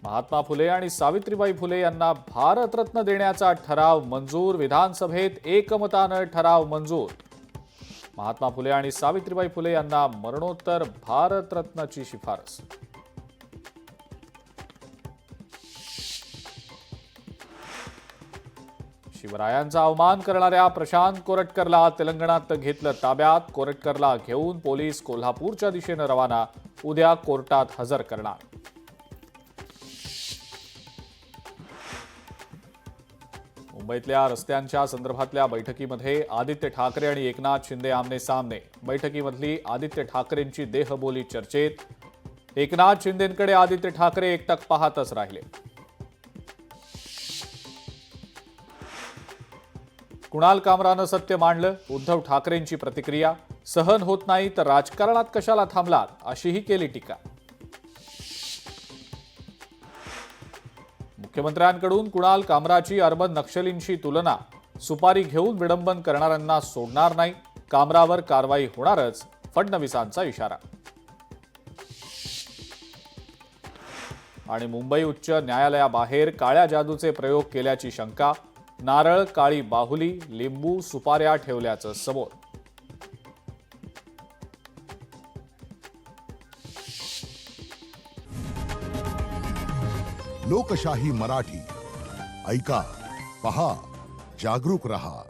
महात्मा फुले आणि सावित्रीबाई फुले यांना भारतरत्न देण्याचा ठराव मंजूर। विधानसभेत एकमतानं ठराव मंजूर। महात्मा फुले आणि सावित्रीबाई फुले यांना मरणोत्तर भारतरत्नाची शिफारस। शिवरायांचा अवमान करणाऱ्या प्रशांत कोरटकरला तेलंगणात घेतलं ताब्यात। कोरटकरला घेऊन पोलीस कोल्हापूरच्या दिशेनं रवाना। उद्या कोर्टात हजर करणार। मुंबईतल्या रस्त्यांच्या संदर्भातल्या बैठकीमध्ये आदित्य ठाकरे आणि एकनाथ शिंदे आमने सामने। बैठकीमधली आदित्य ठाकरेंची देहबोली चर्चेत। एकनाथ शिंदेंकडे आदित्य ठाकरे एकटक पाहतच राहिले। कुणाल कामरानं सत्य मांडलं। उद्धव ठाकरेंची प्रतिक्रिया। सहन होत नाही तर राजकारणात कशाला थांबलात, अशीही केली टीका। मुख्यमंत्र्यांकडून कुणाल कामराची अर्बन नक्षलींशी तुलना। सुपारी घेऊन विडंबन करणाऱ्यांना सोडणार नाही। कामरावर कारवाई होणारच, फडणवीसांचा इशारा। आणि मुंबई उच्च न्यायालयाबाहेर काळ्या जादूचे प्रयोग केल्याची शंका। नारळ, काळी बाहुली, लिंबू, सुपाऱ्या ठेवल्याचं समोर। लोकशाही मराठी ऐका, पहा, जागरूक रहा।